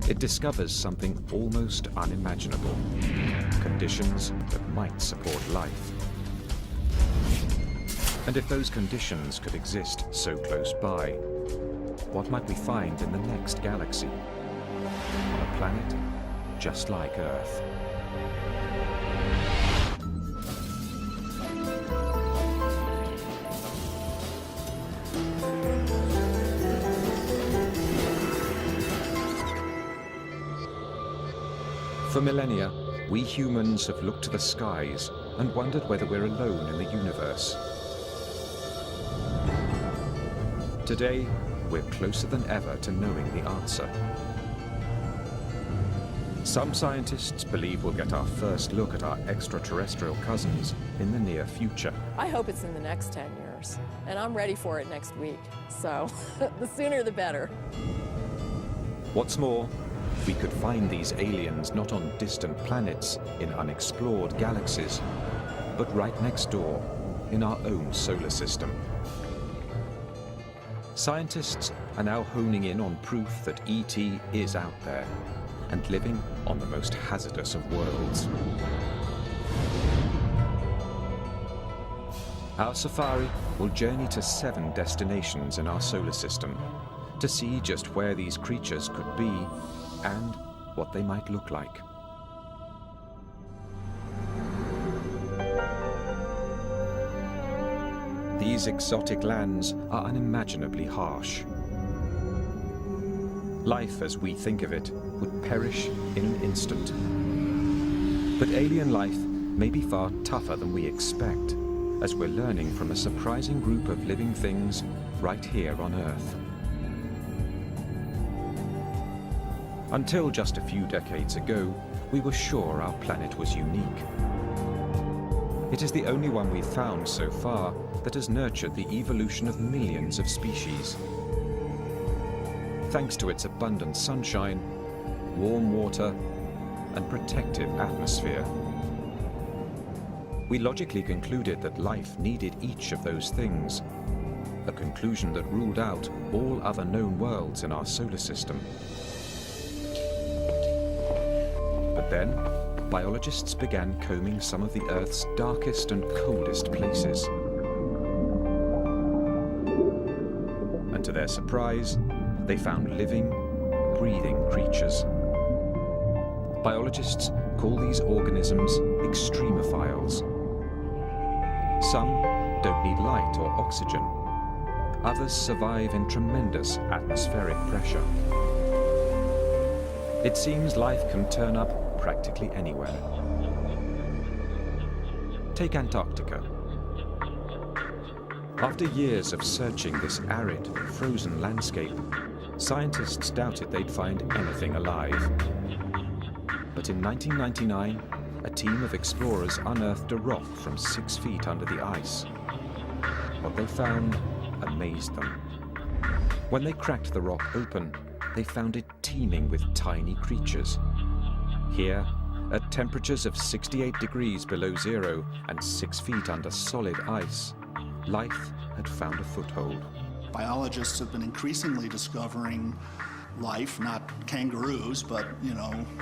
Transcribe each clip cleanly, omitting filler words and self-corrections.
it discovers something almost unimaginable, conditions that might support life. And if those conditions could exist so close by, what might we find in the next galaxy? On a planet just like Earth. For millennia, we humans have looked to the skies and wondered whether we're alone in the universe. Today, we're closer than ever to knowing the answer. Some scientists believe we'll get our first look at our extraterrestrial cousins in the near future. I hope it's in the next 10 years, and I'm ready for it next week. So, the sooner the better. What's more, we could find these aliens not on distant planets in unexplored galaxies, but right next door in our own solar system. Scientists are now honing in on proof that ET is out there and living on the most hazardous of worlds. Our safari will journey to 7 destinations in our solar system to see just where these creatures could be and what they might look like. These exotic lands are unimaginably harsh. Life as we think of it would perish in an instant. But alien life may be far tougher than we expect, as we're learning from a surprising group of living things right here on Earth. Until just a few decades ago, we were sure our planet was unique. It is the only one we've found so far that has nurtured the evolution of millions of species. Thanks to its abundant sunshine, warm water, and protective atmosphere. We logically concluded that life needed each of those things, a conclusion that ruled out all other known worlds in our solar system. But then, biologists began combing some of the Earth's darkest and coldest places. And to their surprise, they found living, breathing creatures. Biologists call these organisms extremophiles. Some don't need light or oxygen. Others survive in tremendous atmospheric pressure. It seems life can turn up practically anywhere. Take Antarctica. After years of searching this arid, frozen landscape, scientists doubted they'd find anything alive. But in 1999, a team of explorers unearthed a rock from 6 feet under the ice. What they found amazed them. When they cracked the rock open, they found it teeming with tiny creatures. Here, at temperatures of 68 degrees below zero and 6 feet under solid ice, life had found a foothold. Biologists have been increasingly discovering life, not kangaroos, but,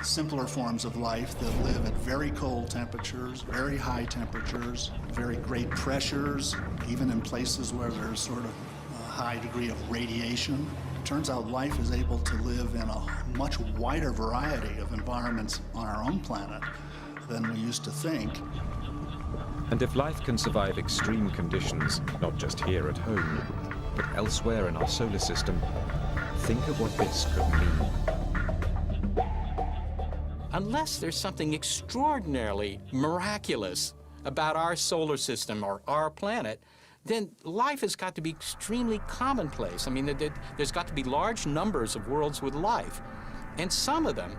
simpler forms of life that live at very cold temperatures, very high temperatures, very great pressures, even in places where there's sort of a high degree of radiation. It turns out life is able to live in a much wider variety of environments on our own planet than we used to think. And if life can survive extreme conditions, not just here at home, but elsewhere in our solar system, think of what this could mean. Unless there's something extraordinarily miraculous about our solar system or our planet, then life has got to be extremely commonplace. I mean, there's got to be large numbers of worlds with life, and some of them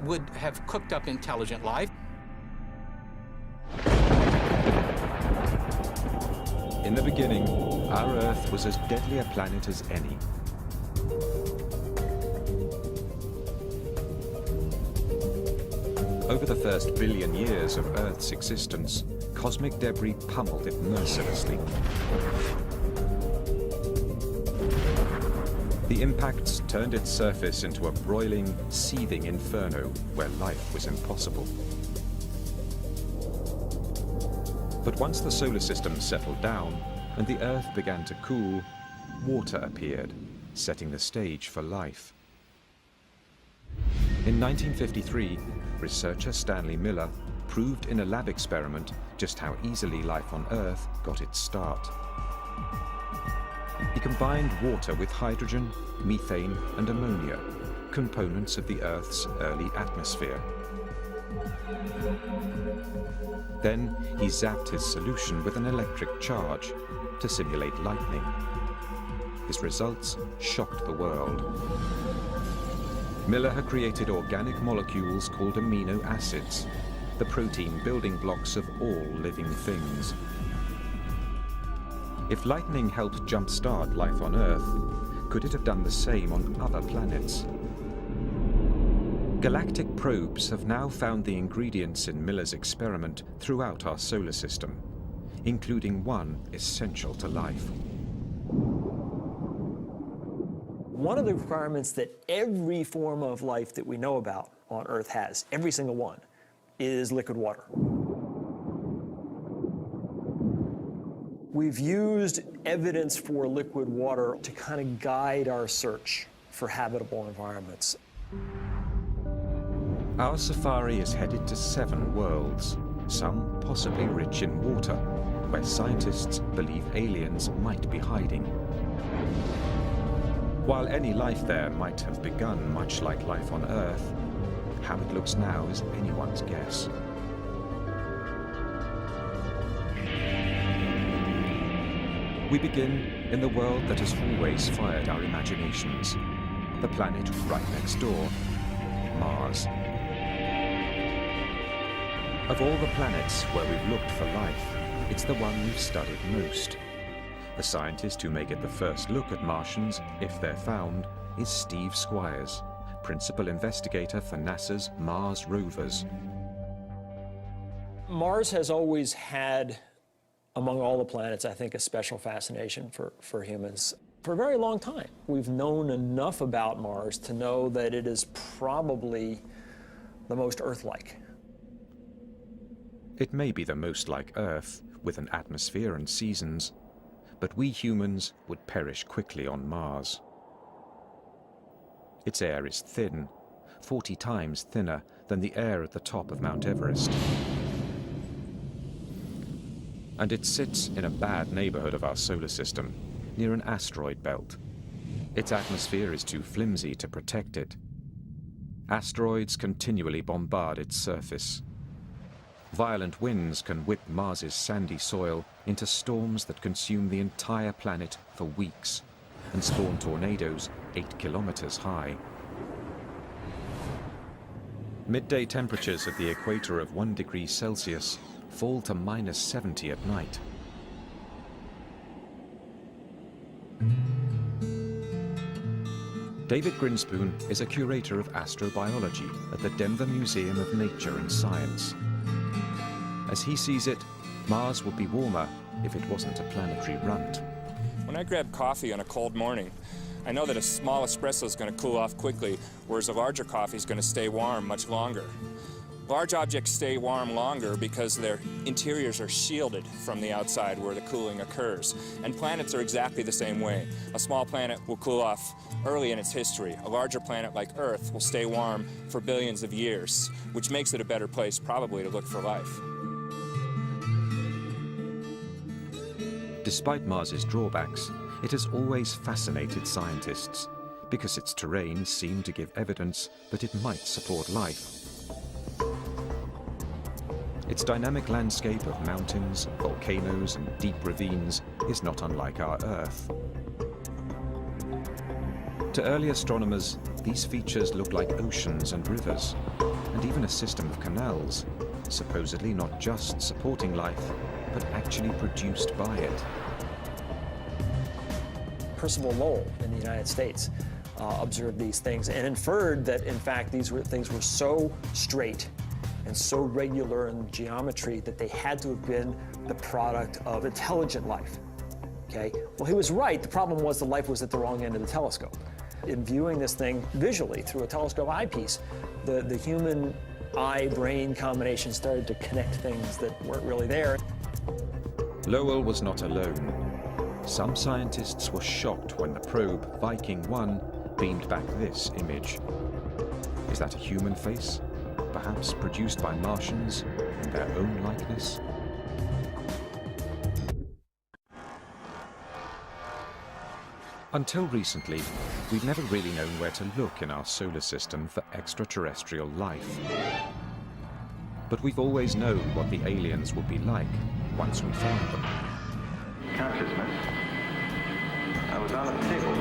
would have cooked up intelligent life. In the beginning, our Earth was as deadly a planet as any. Over the first billion years of Earth's existence, cosmic debris pummeled it mercilessly. The impacts turned its surface into a broiling, seething inferno where life was impossible. But once the solar system settled down and the Earth began to cool, water appeared, setting the stage for life. In 1953, researcher Stanley Miller proved in a lab experiment just how easily life on Earth got its start. He combined water with hydrogen, methane, and ammonia, components of the Earth's early atmosphere. Then he zapped his solution with an electric charge to simulate lightning. His results shocked the world. Miller had created organic molecules called amino acids, the protein building blocks of all living things. If lightning helped jumpstart life on Earth, could it have done the same on other planets? Galactic probes have now found the ingredients in Miller's experiment throughout our solar system, including one essential to life. One of the requirements that every form of life that we know about on Earth has, every single one, is liquid water. We've used evidence for liquid water to kind of guide our search for habitable environments. Our safari is headed to 7 worlds, some possibly rich in water, where scientists believe aliens might be hiding. While any life there might have begun much like life on Earth, how it looks now is anyone's guess. We begin in the world that has always fired our imaginations, the planet right next door, Mars. Of all the planets where we've looked for life, it's the one we've studied most. The scientist who may get the first look at Martians, if they're found, is Steve Squires, principal investigator for NASA's Mars rovers. Mars has always had, among all the planets, I think, a special fascination for humans. For a very long time, we've known enough about Mars to know that it is probably the most Earth-like. It may be the most like Earth, with an atmosphere and seasons, but we humans would perish quickly on Mars. Its air is thin, 40 times thinner than the air at the top of Mount Everest. And it sits in a bad neighborhood of our solar system, near an asteroid belt. Its atmosphere is too flimsy to protect it. Asteroids continually bombard its surface. Violent winds can whip Mars's sandy soil into storms that consume the entire planet for weeks and spawn tornadoes 8 kilometers high. Midday temperatures at the equator of 1 degree Celsius fall to -70 at night. David Grinspoon is a curator of astrobiology at the Denver Museum of Nature and Science. As he sees it, Mars would be warmer if it wasn't a planetary runt. When I grab coffee on a cold morning, I know that a small espresso is going to cool off quickly, whereas a larger coffee is going to stay warm much longer. Large objects stay warm longer because their interiors are shielded from the outside where the cooling occurs. And planets are exactly the same way. A small planet will cool off early in its history. A larger planet like Earth will stay warm for billions of years, which makes it a better place probably to look for life. Despite Mars's drawbacks, it has always fascinated scientists because its terrain seemed to give evidence that it might support life. Its dynamic landscape of mountains, volcanoes, and deep ravines is not unlike our Earth. To early astronomers, these features look like oceans and rivers, and even a system of canals, supposedly not just supporting life, but actually produced by it. Percival Lowell in the United States observed these things and inferred that, in fact, these things were so straight and so regular in geometry that they had to have been the product of intelligent life. Okay? Well, he was right. The problem was the life was at the wrong end of the telescope. In viewing this thing visually through a telescope eyepiece, the human eye-brain combination started to connect things that weren't really there. Lowell was not alone. Some scientists were shocked when the probe Viking 1 beamed back this image. Is that a human face? Perhaps produced by Martians in their own likeness? Until recently, we've never really known where to look in our solar system for extraterrestrial life. But we've always known what the aliens would be like once we found them. Consciousness. I was on a table.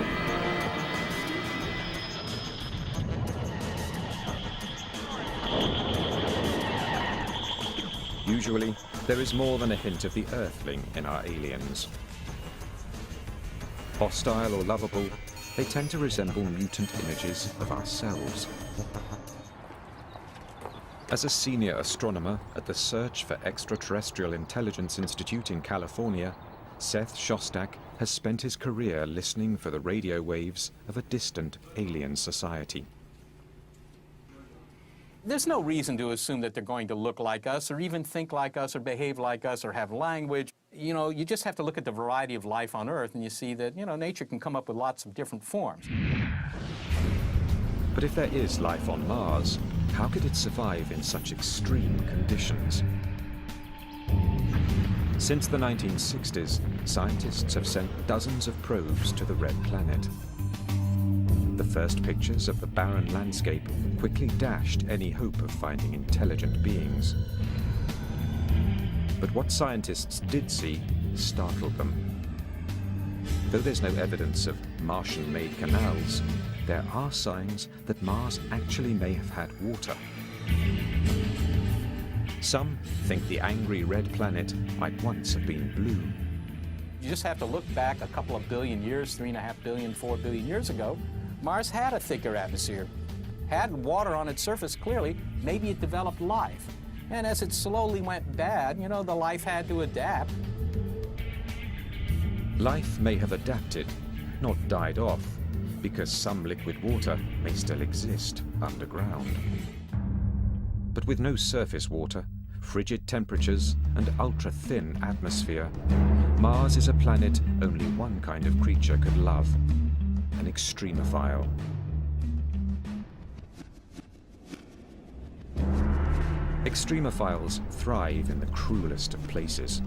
Usually, there is more than a hint of the Earthling in our aliens. Hostile or lovable, they tend to resemble mutant images of ourselves. As a senior astronomer at the Search for Extraterrestrial Intelligence Institute in California, Seth Shostak has spent his career listening for the radio waves of a distant alien society. There's no reason to assume that they're going to look like us or even think like us or behave like us or have language. You know, you just have to look at the variety of life on Earth and you see that, you know, nature can come up with lots of different forms. But if there is life on Mars, how could it survive in such extreme conditions? Since the 1960s, scientists have sent dozens of probes to the Red Planet. The first pictures of the barren landscape quickly dashed any hope of finding intelligent beings. But what scientists did see startled them. Though there's no evidence of Martian-made canals, there are signs that Mars actually may have had water. Some think the angry red planet might once have been blue. You just have to look back a couple of billion years, 3.5 billion, 4 billion years ago. Mars had a thicker atmosphere, had water on its surface clearly. Maybe it developed life. And as it slowly went bad, you know, the life had to adapt. Life may have adapted, not died off, because some liquid water may still exist underground. But with no surface water, frigid temperatures, and ultra-thin atmosphere, Mars is a planet only one kind of creature could love: an extremophile. Extremophiles thrive in the cruelest of places.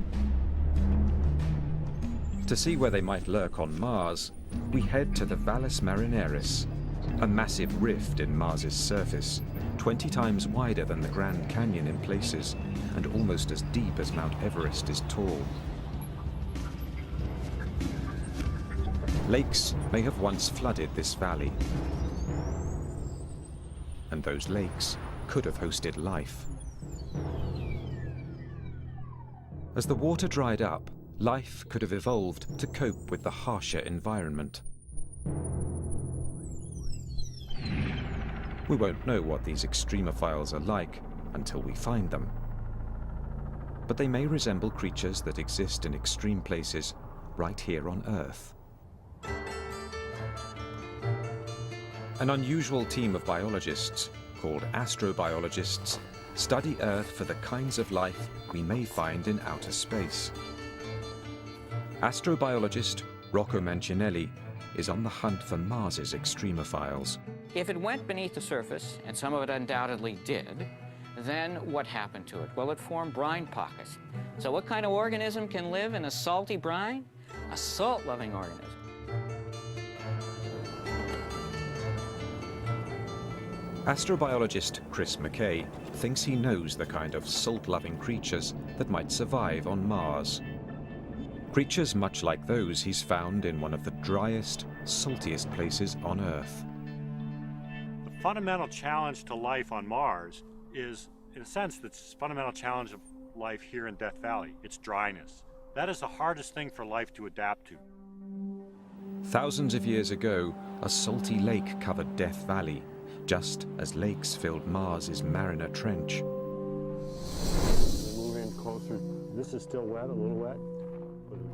To see where they might lurk on Mars, we head to the Valles Marineris, a massive rift in Mars's surface, 20 times wider than the Grand Canyon in places, and almost as deep as Mount Everest is tall. Lakes may have once flooded this valley, and those lakes could have hosted life. As the water dried up, life could have evolved to cope with the harsher environment. We won't know what these extremophiles are like until we find them. But they may resemble creatures that exist in extreme places right here on Earth. An unusual team of biologists, called astrobiologists, study Earth for the kinds of life we may find in outer space. Astrobiologist Rocco Mancinelli is on the hunt for Mars's extremophiles. If it went beneath the surface, and some of it undoubtedly did, then what happened to it? Well, it formed brine pockets. So what kind of organism can live in a salty brine? A salt-loving organism. Astrobiologist Chris McKay thinks he knows the kind of salt-loving creatures that might survive on Mars. Creatures much like those he's found in one of the driest, saltiest places on Earth. The fundamental challenge to life on Mars is, in a sense, the fundamental challenge of life here in Death Valley. It's dryness. That is the hardest thing for life to adapt to. Thousands of years ago, a salty lake covered Death Valley, just as lakes filled Mars's Mariner Trench. Move in closer. This is still wet, a little wet.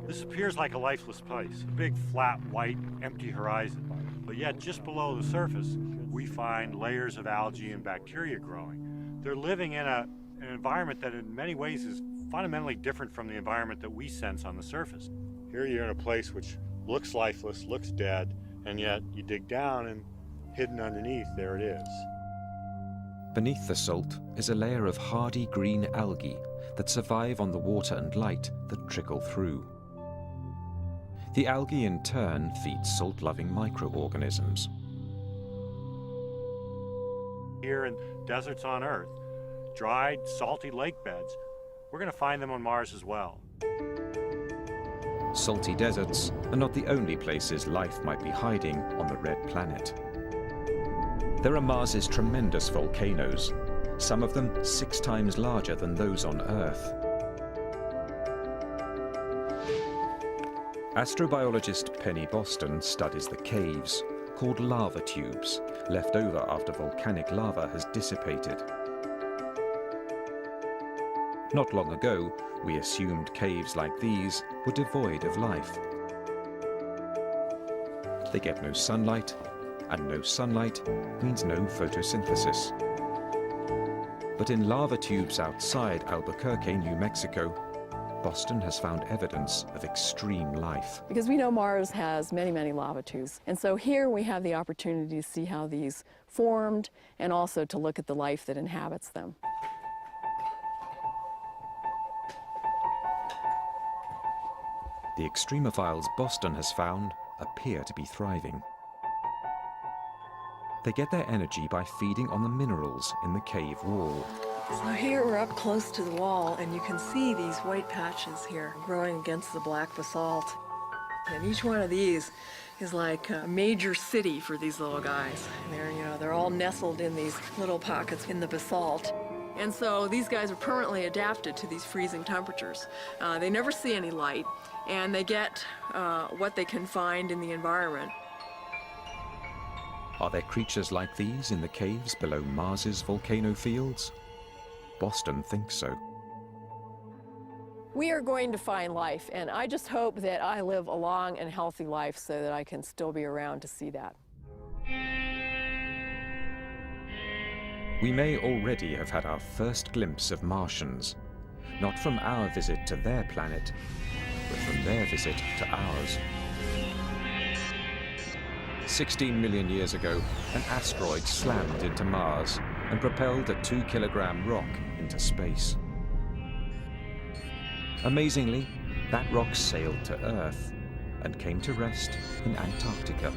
This appears like a lifeless place, a big, flat, white, empty horizon. But yet, just below the surface, we find layers of algae and bacteria growing. They're living in an environment that in many ways is fundamentally different from the environment that we sense on the surface. Here you're in a place which looks lifeless, looks dead, and yet you dig down and hidden underneath, there it is. Beneath the salt is a layer of hardy green algae that survive on the water and light that trickle through. The algae in turn feeds salt-loving microorganisms. Here in deserts on Earth, dried, salty lake beds, we're going to find them on Mars as well. Salty deserts are not the only places life might be hiding on the red planet. There are Mars's tremendous volcanoes, some of them 6 times larger than those on Earth. Astrobiologist Penny Boston studies the caves, called lava tubes, left over after volcanic lava has dissipated. Not long ago, we assumed caves like these were devoid of life. They get no sunlight, and no sunlight means no photosynthesis. But in lava tubes outside Albuquerque, New Mexico, Boston has found evidence of extreme life. Because we know Mars has many, many lava tubes. And so here we have the opportunity to see how these formed and also to look at the life that inhabits them. The extremophiles Boston has found appear to be thriving. They get their energy by feeding on the minerals in the cave wall. So here we're up close to the wall, and you can see these white patches here growing against the black basalt. And each one of these is like a major city for these little guys. They're all nestled in these little pockets in the basalt. And so these guys are permanently adapted to these freezing temperatures. They never see any light, and they get what they can find in the environment. Are there creatures like these in the caves below Mars's volcano fields? Boston thinks so. We are going to find life, and I just hope that I live a long and healthy life so that I can still be around to see that. We may already have had our first glimpse of Martians, not from our visit to their planet, but from their visit to ours. 16 million years ago, an asteroid slammed into Mars and propelled a 2-kilogram rock into space. Amazingly, that rock sailed to Earth and came to rest in Antarctica.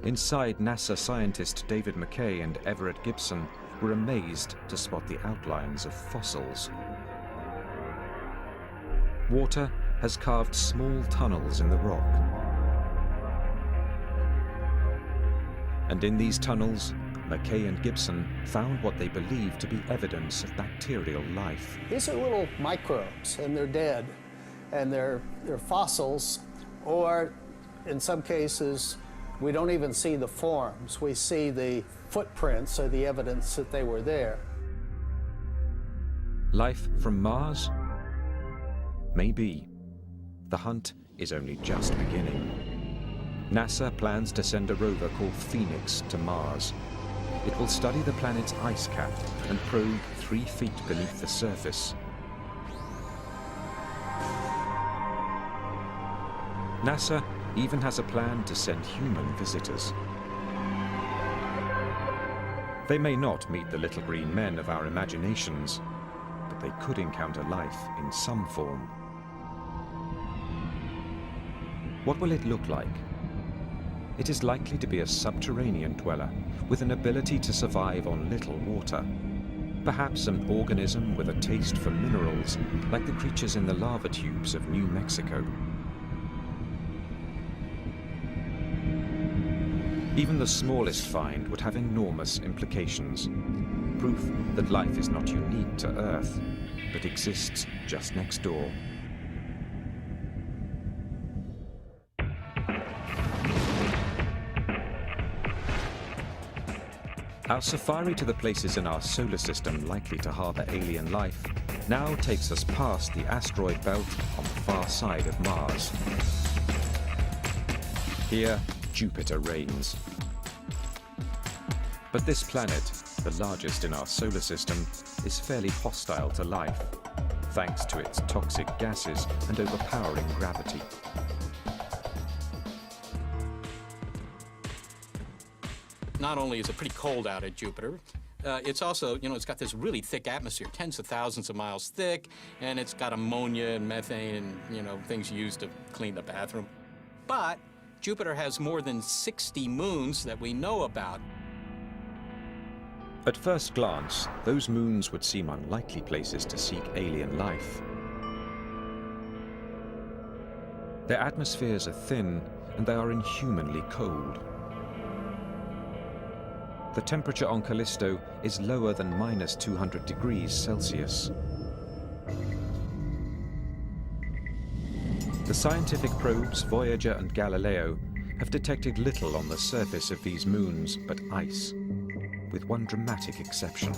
Inside, NASA scientist David McKay and Everett Gibson were amazed to spot the outlines of fossils. Water has carved small tunnels in the rock. And in these tunnels, McKay and Gibson found what they believed to be evidence of bacterial life. These are little microbes, and they're dead, and they're fossils, or in some cases, we don't even see the forms. We see the footprints or the evidence that they were there. Life from Mars? Maybe. The hunt is only just beginning. NASA plans to send a rover called Phoenix to Mars. It will study the planet's ice cap and probe 3 feet beneath the surface. NASA even has a plan to send human visitors. They may not meet the little green men of our imaginations, but they could encounter life in some form. What will it look like? It is likely to be a subterranean dweller with an ability to survive on little water. Perhaps an organism with a taste for minerals, like the creatures in the lava tubes of New Mexico. Even the smallest find would have enormous implications. Proof that life is not unique to Earth, but exists just next door. Our safari to the places in our solar system likely to harbor alien life now takes us past the asteroid belt on the far side of Mars. Here, Jupiter reigns. But this planet, the largest in our solar system, is fairly hostile to life, thanks to its toxic gases and overpowering gravity. Not only is it pretty cold out at Jupiter, it's also, it's got this really thick atmosphere, tens of thousands of miles thick, and it's got ammonia and methane and, things used to clean the bathroom. But Jupiter has more than 60 moons that we know about. At first glance, those moons would seem unlikely places to seek alien life. Their atmospheres are thin, and they are inhumanly cold. The temperature on Callisto is lower than minus 200 degrees Celsius. The scientific probes Voyager and Galileo have detected little on the surface of these moons but ice, with one dramatic exception.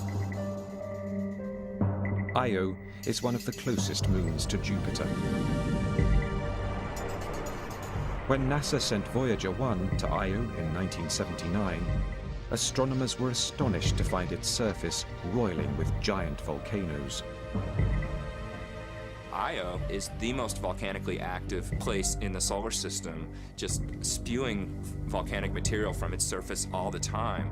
Io is one of the closest moons to Jupiter. When NASA sent Voyager 1 to Io in 1979, astronomers were astonished to find its surface roiling with giant volcanoes. Io is the most volcanically active place in the solar system, just spewing volcanic material from its surface all the time.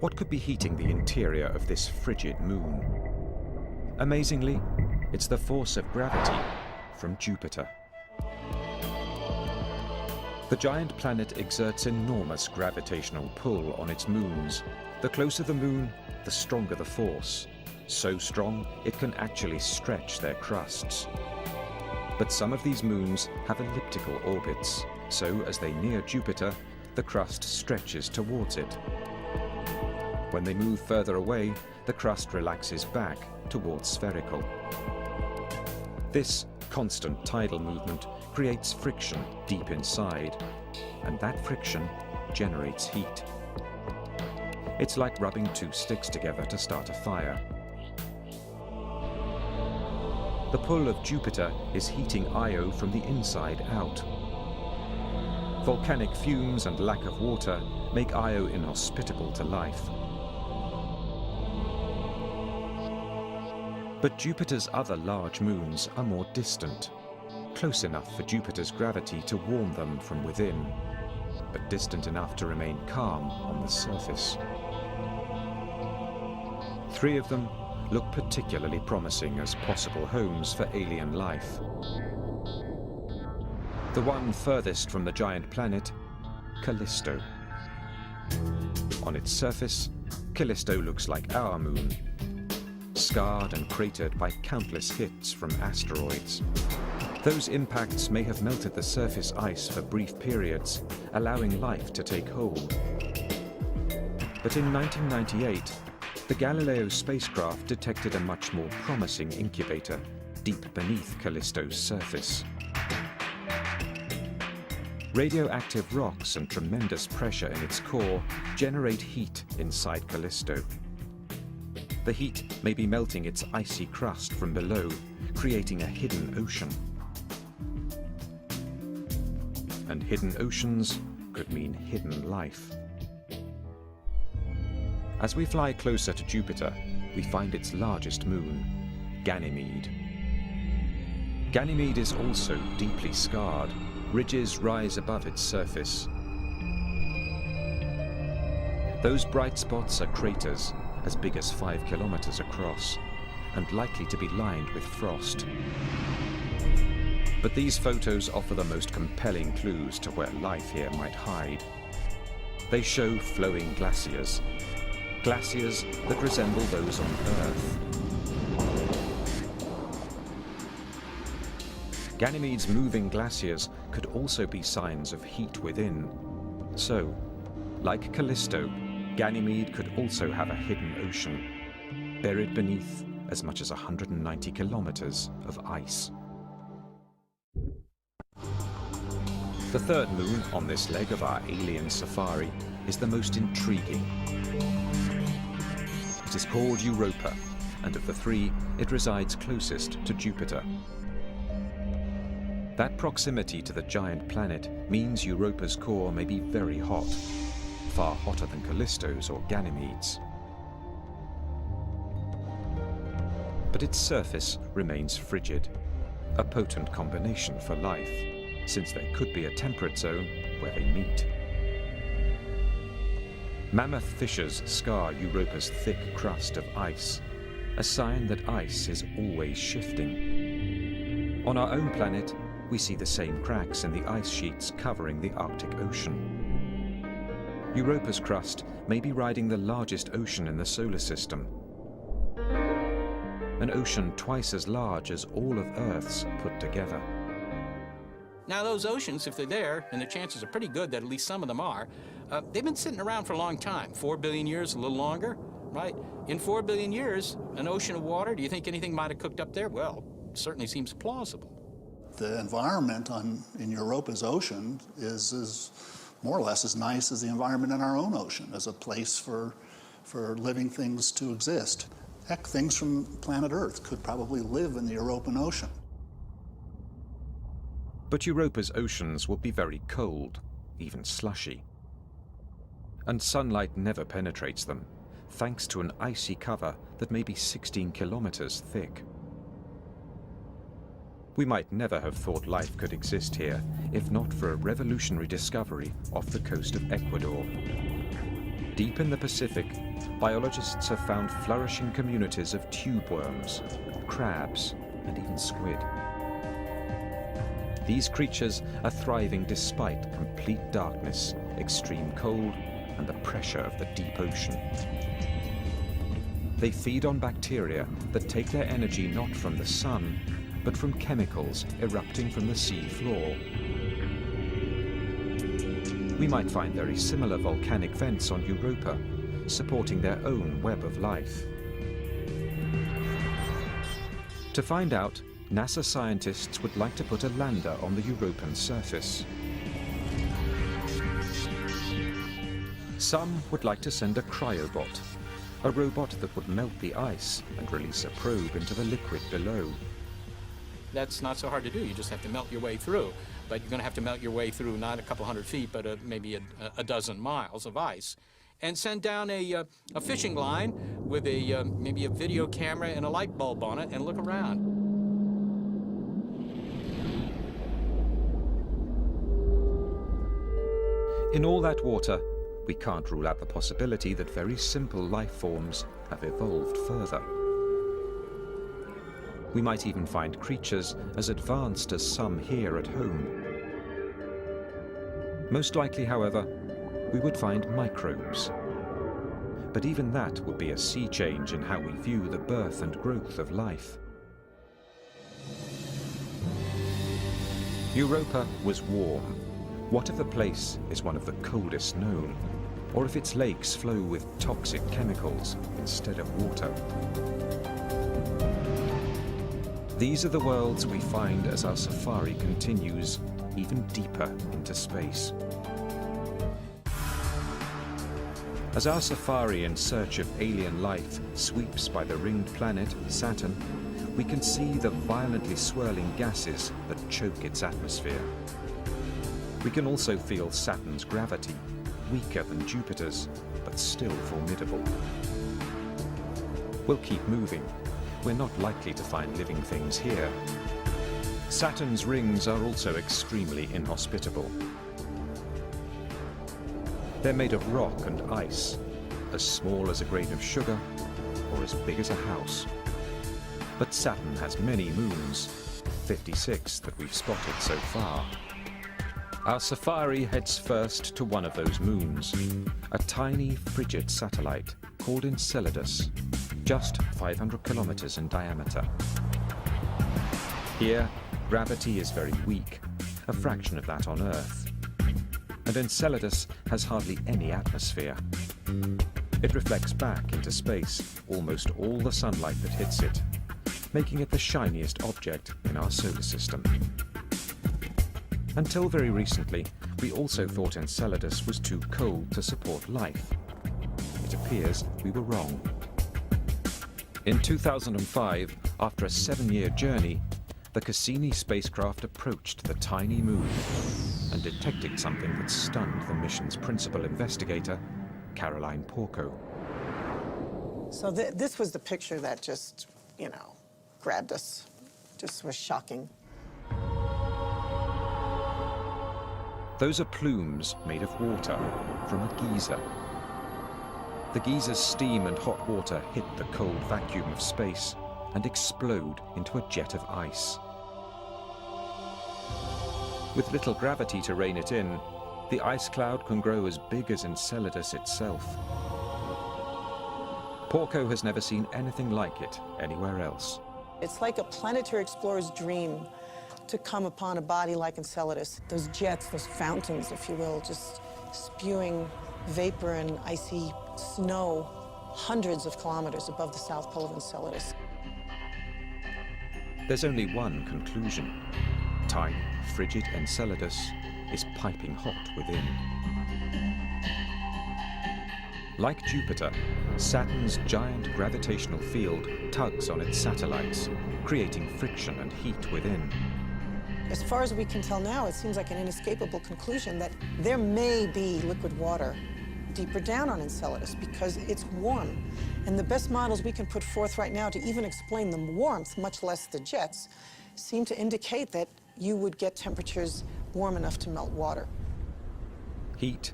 What could be heating the interior of this frigid moon? Amazingly, it's the force of gravity from Jupiter. The giant planet exerts enormous gravitational pull on its moons. The closer the moon, the stronger the force. So strong, it can actually stretch their crusts. But some of these moons have elliptical orbits, so as they near Jupiter, the crust stretches towards it. When they move further away, the crust relaxes back towards spherical. This constant tidal movement creates friction deep inside, and that friction generates heat. It's like rubbing two sticks together to start a fire. The pull of Jupiter is heating Io from the inside out. Volcanic fumes and lack of water make Io inhospitable to life. But Jupiter's other large moons are more distant, close enough for Jupiter's gravity to warm them from within, but distant enough to remain calm on the surface. 3 of them look particularly promising as possible homes for alien life. The one furthest from the giant planet, Callisto. On its surface, Callisto looks like our moon, scarred and cratered by countless hits from asteroids. Those impacts may have melted the surface ice for brief periods, allowing life to take hold. But in 1998, the Galileo spacecraft detected a much more promising incubator deep beneath Callisto's surface. Radioactive rocks and tremendous pressure in its core generate heat inside Callisto. The heat may be melting its icy crust from below, creating a hidden ocean. And hidden oceans could mean hidden life. As we fly closer to Jupiter, we find its largest moon, Ganymede. Ganymede is also deeply scarred. Ridges rise above its surface. Those bright spots are craters as big as 5 kilometers across and likely to be lined with frost. But these photos offer the most compelling clues to where life here might hide. They show flowing glaciers, glaciers that resemble those on Earth. Ganymede's moving glaciers could also be signs of heat within. So, like Callisto, Ganymede could also have a hidden ocean, buried beneath as much as 190 kilometers of ice. The third moon on this leg of our alien safari is the most intriguing. It is called Europa, and of the 3, it resides closest to Jupiter. That proximity to the giant planet means Europa's core may be very hot, far hotter than Callisto's or Ganymede's. But its surface remains frigid, a potent combination for life, since there could be a temperate zone where they meet. Mammoth fissures scar Europa's thick crust of ice, a sign that ice is always shifting. On our own planet, we see the same cracks in the ice sheets covering the Arctic Ocean. Europa's crust may be riding the largest ocean in the solar system, an ocean twice as large as all of Earth's put together. Now those oceans, if they're there, and the chances are pretty good that at least some of them are, they've been sitting around for a long time, 4 billion years, a little longer, right? In 4 billion years, an ocean of water, do you think anything might have cooked up there? Well, it certainly seems plausible. The environment in Europa's ocean is more or less as nice as the environment in our own ocean, as a place for living things to exist. Heck, things from planet Earth could probably live in the European Ocean. But Europa's oceans will be very cold, even slushy. And sunlight never penetrates them, thanks to an icy cover that may be 16 kilometers thick. We might never have thought life could exist here if not for a revolutionary discovery off the coast of Ecuador. Deep in the Pacific, biologists have found flourishing communities of tube worms, crabs, and even squid. These creatures are thriving despite complete darkness, extreme cold, and the pressure of the deep ocean. They feed on bacteria that take their energy not from the sun, but from chemicals erupting from the sea floor. We might find very similar volcanic vents on Europa, supporting their own web of life. To find out, NASA scientists would like to put a lander on the European surface. Some would like to send a cryobot, a robot that would melt the ice and release a probe into the liquid below. That's not so hard to do. You just have to melt your way through. But you're going to have to melt your way through not a couple hundred feet, but maybe a dozen miles of ice. And send down a fishing line with maybe a video camera and a light bulb on it and look around. In all that water, we can't rule out the possibility that very simple life forms have evolved further. We might even find creatures as advanced as some here at home. Most likely, however, we would find microbes. But even that would be a sea change in how we view the birth and growth of life. Europa was warm. What if the place is one of the coldest known? Or if its lakes flow with toxic chemicals instead of water? These are the worlds we find as our safari continues even deeper into space. As our safari in search of alien life sweeps by the ringed planet, Saturn, we can see the violently swirling gases that choke its atmosphere. We can also feel Saturn's gravity, weaker than Jupiter's, but still formidable. We'll keep moving. We're not likely to find living things here. Saturn's rings are also extremely inhospitable. They're made of rock and ice, as small as a grain of sugar or as big as a house. But Saturn has many moons, 56 that we've spotted so far. Our safari heads first to one of those moons, a tiny frigid satellite called Enceladus, just 500 kilometers in diameter. Here, gravity is very weak, a fraction of that on Earth. And Enceladus has hardly any atmosphere. It reflects back into space almost all the sunlight that hits it, making it the shiniest object in our solar system. Until very recently, we also thought Enceladus was too cold to support life. It appears we were wrong. In 2005, after a 7-year journey, the the Cassini spacecraft approached the tiny moon and detected something that stunned the mission's principal investigator, Caroline Porco. So this was the picture that just, grabbed us. Just was shocking. Those are plumes made of water from a geyser. The geyser's steam and hot water hit the cold vacuum of space and explode into a jet of ice. With little gravity to rein it in, the ice cloud can grow as big as Enceladus itself. Porco has never seen anything like it anywhere else. It's like a planetary explorer's dream to come upon a body like Enceladus. Those jets, those fountains, if you will, just spewing vapor and icy snow hundreds of kilometers above the south pole of Enceladus. There's only one conclusion. Tiny, frigid Enceladus is piping hot within. Like Jupiter, Saturn's giant gravitational field tugs on its satellites, creating friction and heat within. As far as we can tell now, it seems like an inescapable conclusion that there may be liquid water deeper down on Enceladus because it's warm. And the best models we can put forth right now to even explain the warmth, much less the jets, seem to indicate that you would get temperatures warm enough to melt water. Heat,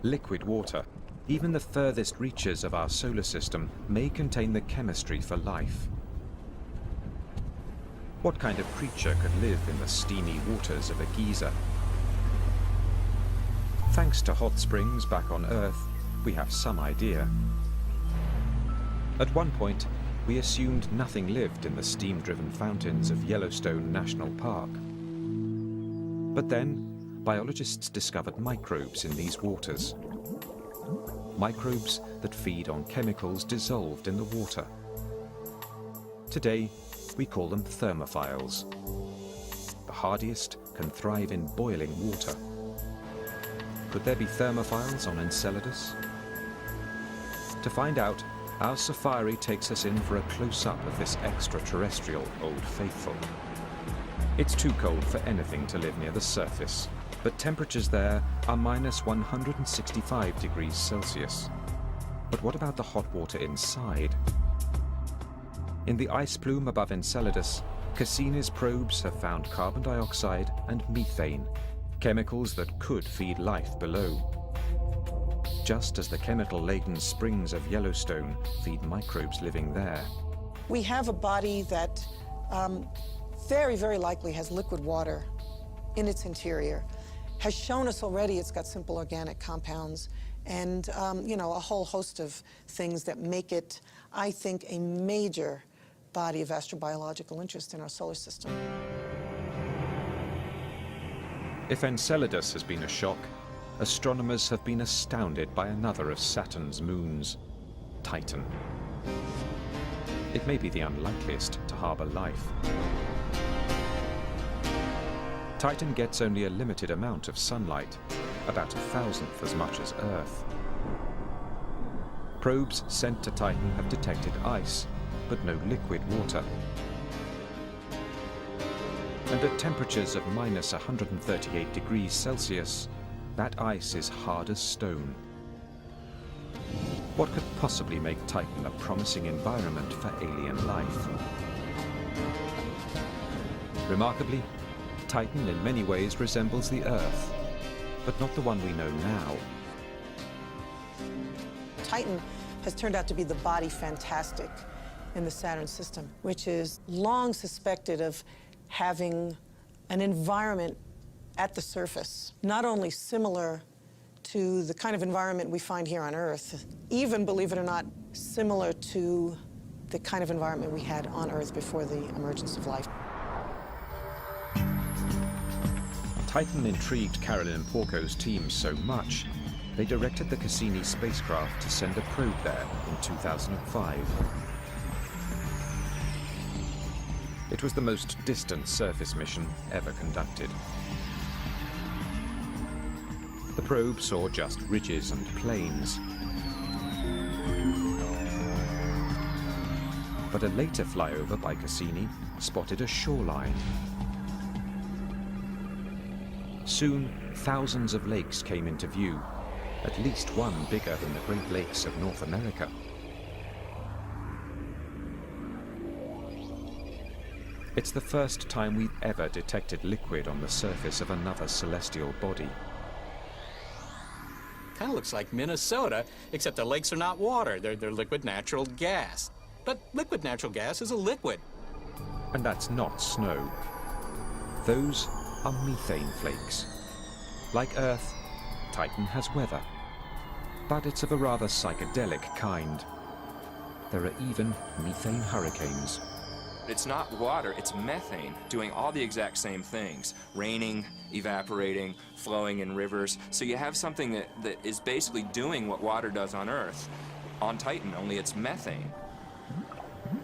liquid water, even the furthest reaches of our solar system may contain the chemistry for life. What kind of creature could live in the steamy waters of a geyser? Thanks to hot springs back on Earth, we have some idea. At one point, we assumed nothing lived in the steam-driven fountains of Yellowstone National Park. But then, biologists discovered microbes in these waters. Microbes that feed on chemicals dissolved in the water. Today, we call them thermophiles. The hardiest can thrive in boiling water. Could there be thermophiles on Enceladus? To find out, our safari takes us in for a close-up of this extraterrestrial Old Faithful. It's too cold for anything to live near the surface, but temperatures there are minus 165 degrees Celsius. But what about the hot water inside? In the ice plume above Enceladus, Cassini's probes have found carbon dioxide and methane, chemicals that could feed life below. Just as the chemical-laden springs of Yellowstone feed microbes living there. We have a body that very, very likely has liquid water in its interior, has shown us already it's got simple organic compounds and, a whole host of things that make it, I think, a major body of astrobiological interest in our solar system. If Enceladus has been a shock, astronomers have been astounded by another of Saturn's moons, Titan. It may be the unlikeliest to harbor life. Titan gets only a limited amount of sunlight, about 1,000th as much as Earth. Probes sent to Titan have detected ice, but no liquid water. And at temperatures of minus 138 degrees Celsius, that ice is hard as stone. What could possibly make Titan a promising environment for alien life? Remarkably, Titan in many ways resembles the Earth, but not the one we know now. Titan has turned out to be the body fantastic in the Saturn system, which is long suspected of having an environment at the surface, not only similar to the kind of environment we find here on Earth, even, believe it or not, similar to the kind of environment we had on Earth before the emergence of life. Titan intrigued Caroline Porco's team so much, they directed the Cassini spacecraft to send a probe there in 2005. It was the most distant surface mission ever conducted. The probe saw just ridges and plains. but a later flyover by Cassini spotted a shoreline. Soon, thousands of lakes came into view, at least one bigger than the Great Lakes of North America. It's the first time we've ever detected liquid on the surface of another celestial body. Kind of looks like Minnesota, except the lakes are not water. They're liquid natural gas. But liquid natural gas is a liquid. And that's not snow. Those are methane flakes. Like Earth, Titan has weather. But it's of a rather psychedelic kind. There are even methane hurricanes. It's not water, it's methane, doing all the exact same things. Raining, evaporating, flowing in rivers. So you have something that is basically doing what water does on Earth, on Titan, only it's methane.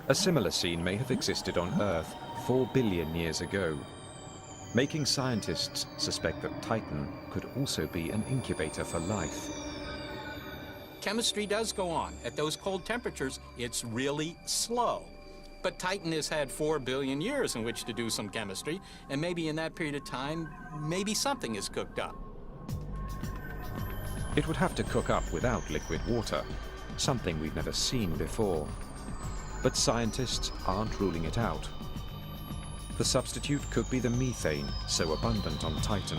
A similar scene may have existed on Earth 4 billion years ago, making scientists suspect that Titan could also be an incubator for life. Chemistry does go on. At those cold temperatures, it's really slow. But Titan has had 4 billion years in which to do some chemistry, and maybe in that period of time, maybe something is cooked up. It would have to cook up without liquid water, something we've never seen before. But scientists aren't ruling it out. The substitute could be the methane, so abundant on Titan.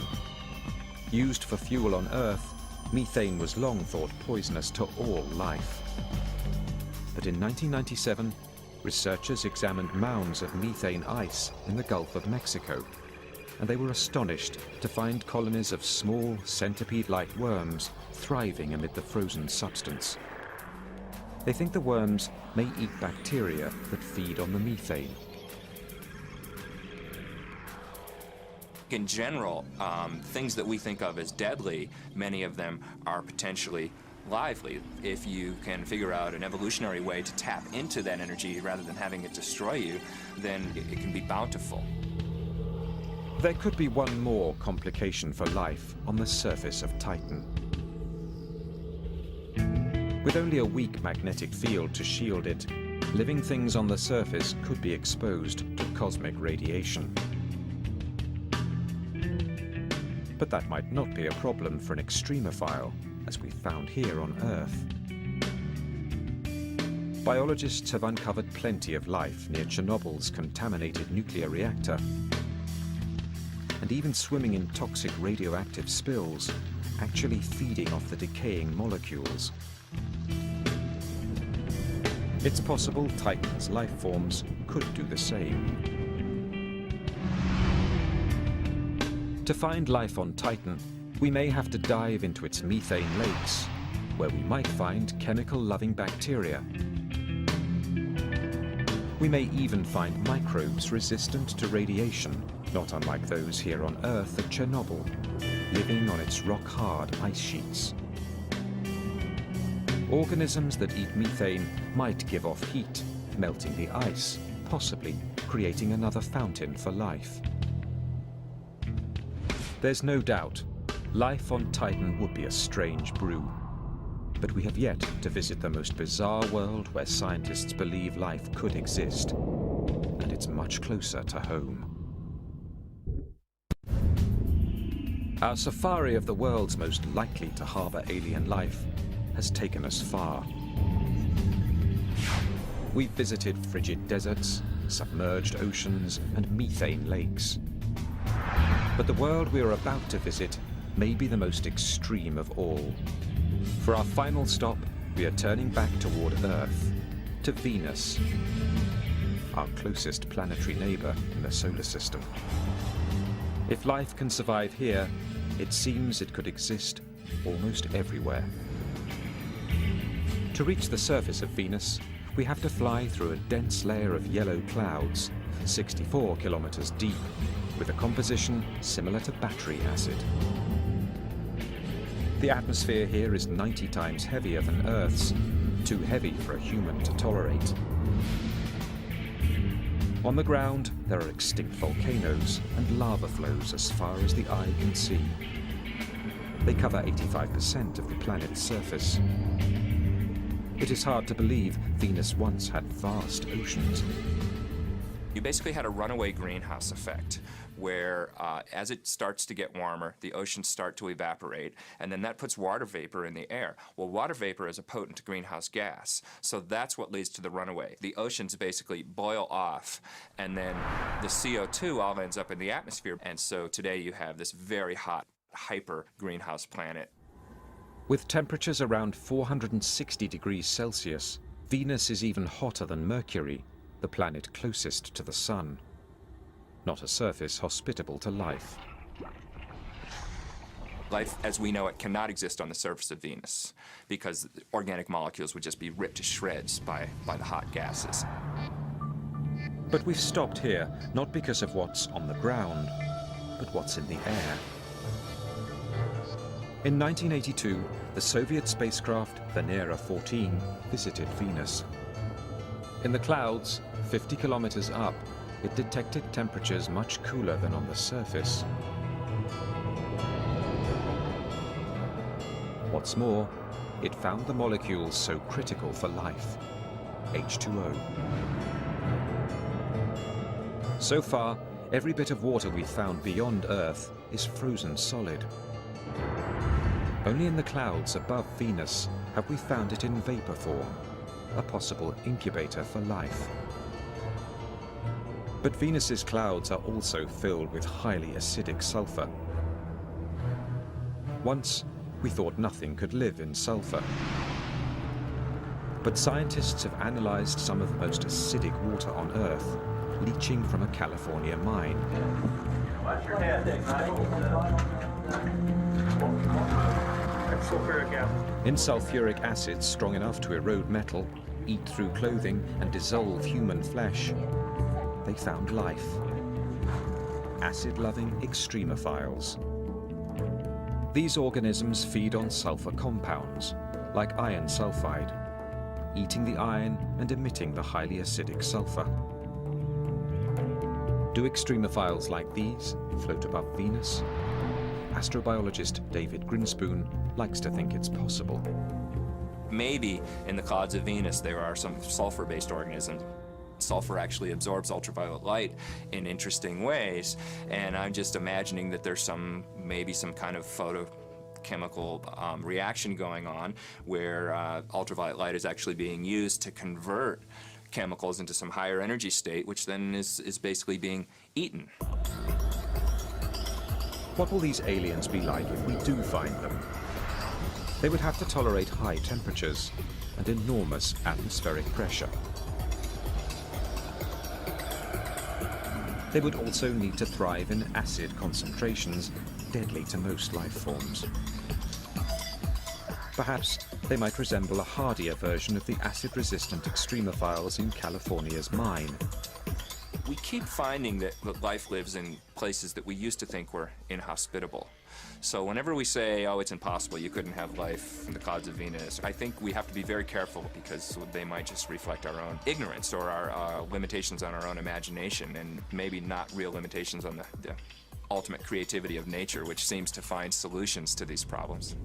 Used for fuel on Earth, methane was long thought poisonous to all life. But in 1997, researchers examined mounds of methane ice in the Gulf of Mexico, and they were astonished to find colonies of small centipede-like worms thriving amid the frozen substance. They think the worms may eat bacteria that feed on the methane. In general, things that we think of as deadly, many of them are potentially lively. If you can figure out an evolutionary way to tap into that energy rather than having it destroy you, then it can be bountiful. There could be one more complication for life on the surface of Titan. With only a weak magnetic field to shield it, living things on the surface could be exposed to cosmic radiation. But that might not be a problem for an extremophile, as we found here on Earth. Biologists have uncovered plenty of life near Chernobyl's contaminated nuclear reactor, and even swimming in toxic radioactive spills, actually feeding off the decaying molecules. It's possible Titan's life forms could do the same. To find life on Titan, we may have to dive into its methane lakes, where we might find chemical-loving bacteria. We may even find microbes resistant to radiation, not unlike those here on Earth at Chernobyl, living on its rock-hard ice sheets. Organisms that eat methane might give off heat, melting the ice, possibly creating another fountain for life. There's no doubt life on Titan would be a strange brew, but we have yet to visit the most bizarre world where scientists believe life could exist, and it's much closer to home. Our safari of the world's most likely to harbor alien life has taken us far. We've visited frigid deserts, submerged oceans, and methane lakes. But the world we are about to visit may be the most extreme of all. For our final stop, we are turning back toward Earth, to Venus, our closest planetary neighbor in the solar system. If life can survive here, it seems it could exist almost everywhere. To reach the surface of Venus, we have to fly through a dense layer of yellow clouds, 64 kilometers deep, with a composition similar to battery acid. The atmosphere here is 90 times heavier than Earth's, too heavy for a human to tolerate. On the ground, there are extinct volcanoes and lava flows as far as the eye can see. They cover 85% of the planet's surface. It is hard to believe Venus once had vast oceans. You basically had a runaway greenhouse effect where as it starts to get warmer, the oceans start to evaporate, and then that puts water vapor in the air. Well, water vapor is a potent greenhouse gas, so that's what leads to the runaway. The oceans basically boil off, and then the CO2 all ends up in the atmosphere, and so today you have this very hot, hyper greenhouse planet. With temperatures around 460 degrees Celsius, Venus is even hotter than Mercury, the planet closest to the Sun. Not a surface hospitable to life. Life as we know it cannot exist on the surface of Venus because organic molecules would just be ripped to shreds by the hot gases. But we've stopped here, not because of what's on the ground, but what's in the air. In 1982, the Soviet spacecraft Venera 14 visited Venus. In the clouds, 50 kilometers up, it detected temperatures much cooler than on the surface. What's more, it found the molecules so critical for life, H2O. So far, every bit of water we've found beyond Earth is frozen solid. Only in the clouds above Venus have we found it in vapor form, a possible incubator for life. But Venus's clouds are also filled with highly acidic sulfur. Once, we thought nothing could live in sulfur. But scientists have analyzed some of the most acidic water on Earth, leaching from a California mine. Watch your head. Sulfuric acid. In sulfuric acid strong enough to erode metal, eat through clothing, and dissolve human flesh, they found life. Acid-loving extremophiles. These organisms feed on sulfur compounds, like iron sulfide, eating the iron and emitting the highly acidic sulfur. Do extremophiles like these float above Venus? Astrobiologist David Grinspoon likes to think it's possible. Maybe in the clouds of Venus there are some sulfur-based organisms. Sulfur actually absorbs ultraviolet light in interesting ways, and I'm just imagining that there's maybe some kind of photochemical reaction going on where ultraviolet light is actually being used to convert chemicals into some higher energy state, which then is basically being eaten. What will these aliens be like if we do find them? They would have to tolerate high temperatures and enormous atmospheric pressure. They would also need to thrive in acid concentrations, deadly to most life forms. Perhaps they might resemble a hardier version of the acid-resistant extremophiles in California's mine. We keep finding that life lives in places that we used to think were inhospitable. So whenever we say, oh, it's impossible, you couldn't have life in the clouds of Venus, I think we have to be very careful because they might just reflect our own ignorance or our limitations on our own imagination, and maybe not real limitations on the ultimate creativity of nature, which seems to find solutions to these problems.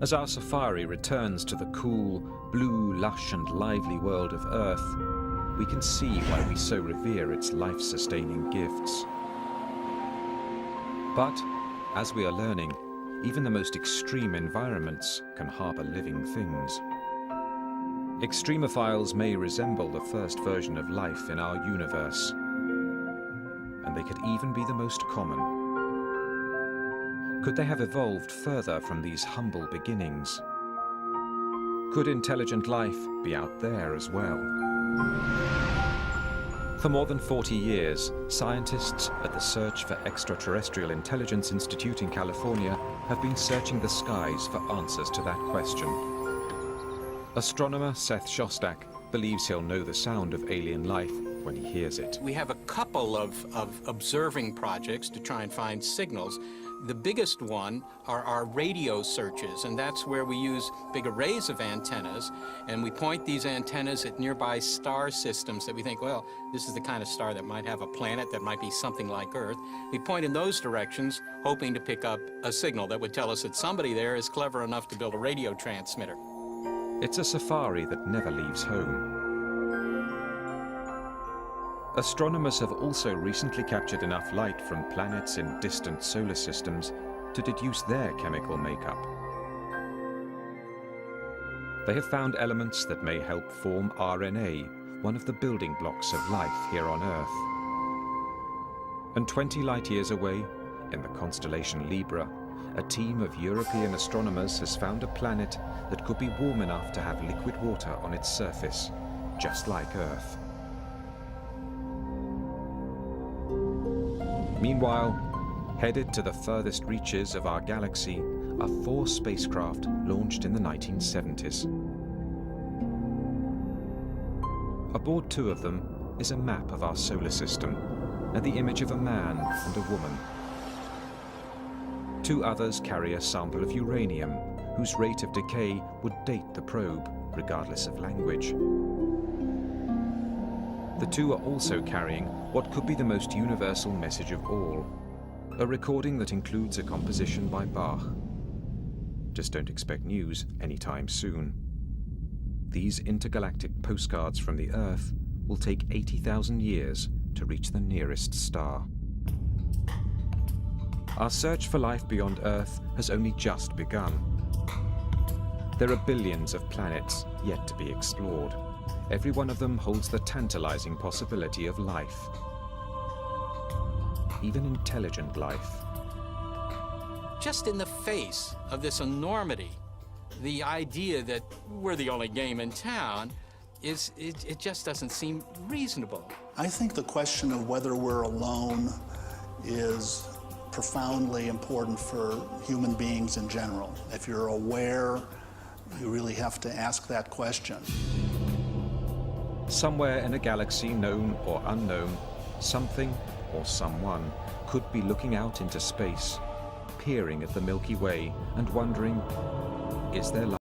As our safari returns to the cool, blue, lush and lively world of Earth, we can see why we so revere its life-sustaining gifts. But, as we are learning, even the most extreme environments can harbor living things. Extremophiles may resemble the first version of life in our universe, and they could even be the most common. Could they have evolved further from these humble beginnings? Could intelligent life be out there as well? For more than 40 years, scientists at the Search for Extraterrestrial Intelligence Institute in California have been searching the skies for answers to that question. Astronomer Seth Shostak believes he'll know the sound of alien life when he hears it. We have a couple of observing projects to try and find signals. The biggest one are our radio searches, and that's where we use big arrays of antennas, and we point these antennas at nearby star systems that we think, well, this is the kind of star that might have a planet that might be something like Earth. We point in those directions, hoping to pick up a signal that would tell us that somebody there is clever enough to build a radio transmitter. It's a safari that never leaves home. Astronomers have also recently captured enough light from planets in distant solar systems to deduce their chemical makeup. They have found elements that may help form RNA, one of the building blocks of life here on Earth. And 20 light years away, in the constellation Libra, a team of European astronomers has found a planet that could be warm enough to have liquid water on its surface, just like Earth. Meanwhile, headed to the furthest reaches of our galaxy are 4 spacecraft launched in the 1970s. Aboard 2 of them is a map of our solar system and the image of a man and a woman. 2 others carry a sample of uranium, whose rate of decay would date the probe, regardless of language. The 2 are also carrying what could be the most universal message of all, a recording that includes a composition by Bach. Just don't expect news anytime soon. These intergalactic postcards from the Earth will take 80,000 years to reach the nearest star. Our search for life beyond Earth has only just begun. There are billions of planets yet to be explored. Every one of them holds the tantalizing possibility of life. Even intelligent life. Just in the face of this enormity, the idea that we're the only game in town it just doesn't seem reasonable. I think the question of whether we're alone is profoundly important for human beings in general. If you're aware, you really have to ask that question. Somewhere in a galaxy known or unknown, something or someone could be looking out into space, peering at the Milky Way and wondering, is there life?